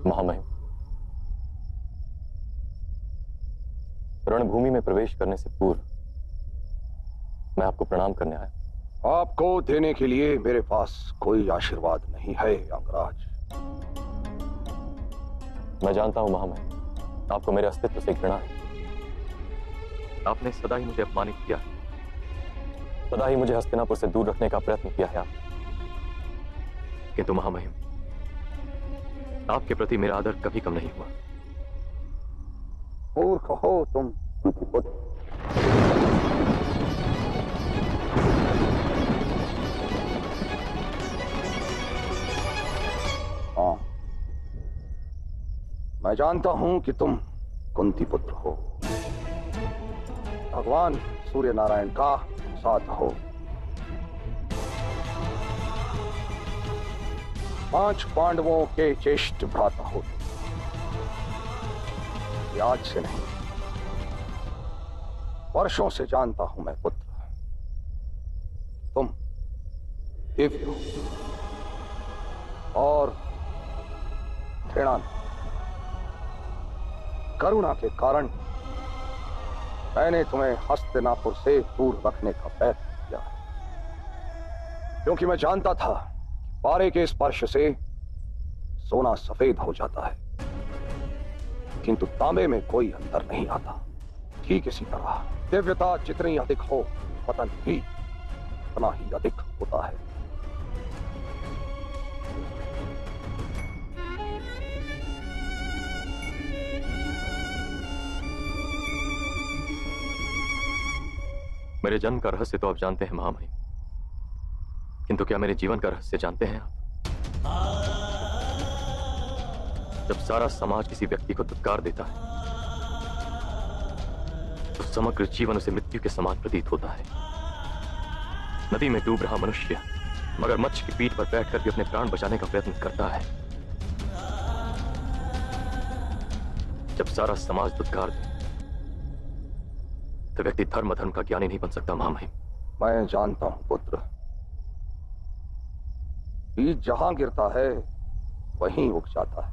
महामहिम, रणभूमि में प्रवेश करने से पूर्व मैं आपको प्रणाम करने आया। आपको देने के लिए मेरे पास कोई आशीर्वाद नहीं है अंगराज। मैं जानता हूं महामहिम, आपको मेरे अस्तित्व से घृणा है। आपने सदा ही मुझे अपमानित किया है, सदा ही मुझे हस्तिनापुर से दूर रखने का प्रयत्न किया है आपने। किंतु महामहिम, आपके प्रति मेरा आदर कभी कम नहीं हुआ। मूर्ख हो तुम पुत्र। हाँ, मैं जानता हूं कि तुम कुंती पुत्र हो, भगवान सूर्य नारायण का साथ हो। 5 पांडवों के ज्येष्ठ भ्राता हो। आज से नहीं, वर्षों से जानता हूं मैं पुत्र, तुम दिव्य हो और घृणा करुणा के कारण मैंने तुम्हें हस्तिनापुर से दूर रखने का प्रयत्न किया, क्योंकि मैं जानता था कि पारे के स्पर्श से सोना सफेद हो जाता है, किंतु तांबे में कोई अंतर नहीं आता। ठीक इसी तरह दिव्यता जितनी अधिक हो, पतन भी उतना ही अधिक होता है। मेरे जन्म का रहस्य तो आप जानते हैं महामहिम, किंतु क्या मेरे जीवन का रहस्य जानते हैं आप? जब सारा समाज किसी व्यक्ति को दुत्कार देता है तो समग्र जीवन उसे मृत्यु के समान प्रतीत होता है। नदी में डूब रहा मनुष्य मगरमच्छ की पीठ पर बैठकर भी अपने प्राण बचाने का प्रयत्न करता है। जब सारा समाज दुत्कार दे तो व्यक्ति धर्म अधर्म का ज्ञानी नहीं बन सकता महामहिम। मैं जानता हूं पुत्र, बीज जहां गिरता है वहीं उग जाता है,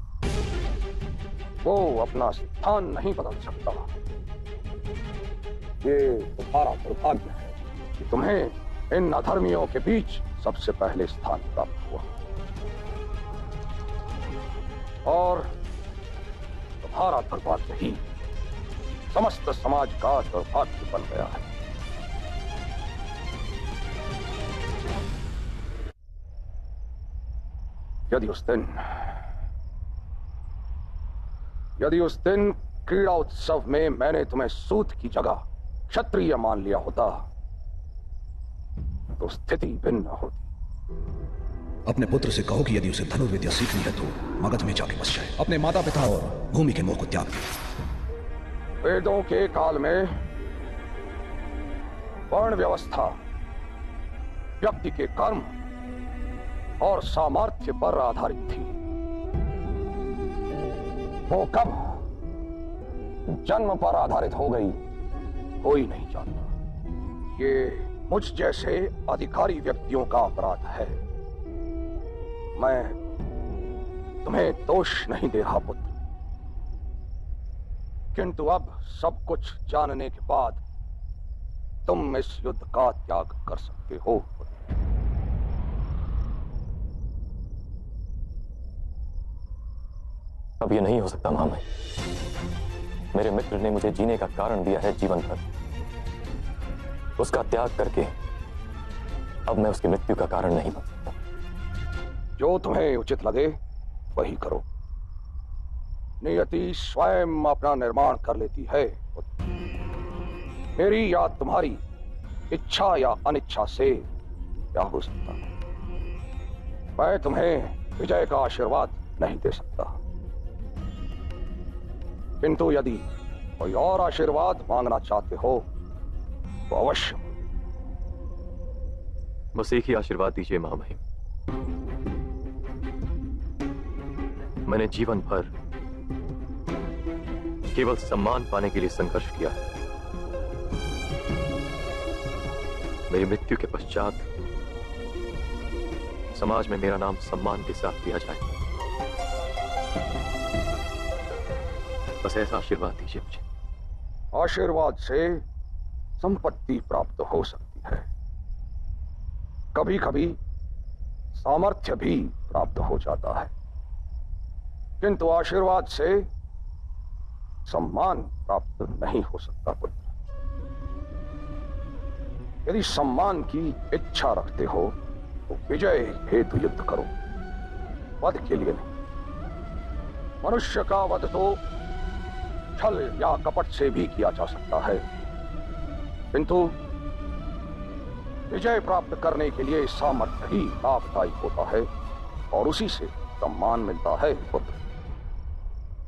वो अपना स्थान नहीं बदल सकता। ये तुम्हारा दुर्भाग्य है कि तुम्हें इन अधर्मियों के बीच सबसे पहले स्थान प्राप्त हुआ, और तुम्हारा दुर्भाग्य ही समस्त समाज का दुर्भाग्य बन गया है। यदि उस दिन क्रीड़ा उत्सव में मैंने तुम्हें सूत की जगह क्षत्रिय मान लिया होता तो स्थिति भिन्न होती। अपने पुत्र से कहो कि यदि उसे धनुर्विद्या सीखनी है तो मगध में जाके बस जाए, अपने माता पिता और भूमि के मोह को त्याग दे। वेदों के काल में वर्ण व्यवस्था व्यक्ति के कर्म और सामर्थ्य पर आधारित थी। वो कब जन्म पर आधारित हो गई कोई नहीं जानता। ये मुझ जैसे अधिकारी व्यक्तियों का अपराध है। मैं तुम्हें दोष नहीं दे रहा पुत्र, किंतु अब सब कुछ जानने के बाद तुम इस युद्ध का त्याग कर सकते हो। अब ये नहीं हो सकता महामहिम। मेरे मित्र ने मुझे जीने का कारण दिया है जीवन भर, उसका त्याग करके अब मैं उसकी मृत्यु का कारण नहीं बन सकता। जो तुम्हें उचित लगे वही करो। नियति स्वयं अपना निर्माण कर लेती है। मेरी या तुम्हारी इच्छा या अनिच्छा से क्या हो सकता है। मैं तुम्हें विजय का आशीर्वाद नहीं दे सकता, किंतु यदि कोई और आशीर्वाद मांगना चाहते हो तो अवश्य। बस एक ही आशीर्वाद दीजिए महामहिम। मैंने जीवन भर केवल सम्मान पाने के लिए संघर्ष किया है। मेरी मृत्यु के पश्चात समाज में मेरा नाम सम्मान के साथ लिया जाए। बस ऐसा आशीर्वाद दीजिए मुझे। आशीर्वाद से संपत्ति प्राप्त हो सकती है, कभी कभी सामर्थ्य भी प्राप्त हो जाता है, किंतु आशीर्वाद से सम्मान प्राप्त नहीं हो सकता पुत्र। यदि सम्मान की इच्छा रखते हो तो विजय हेतु युद्ध करो, वध के लिए नहीं। मनुष्य का वध तो छल या कपट से भी किया जा सकता है, किंतु विजय प्राप्त करने के लिए सामर्थ्य ही लाभदायी होता है और उसी से सम्मान मिलता है पुत्र।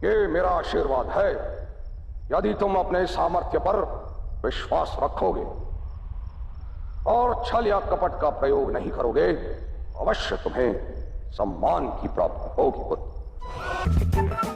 ये मेरा आशीर्वाद है, यदि तुम अपने सामर्थ्य पर विश्वास रखोगे और छल या कपट का प्रयोग नहीं करोगे, अवश्य तुम्हें सम्मान की प्राप्ति होगी पुत्र।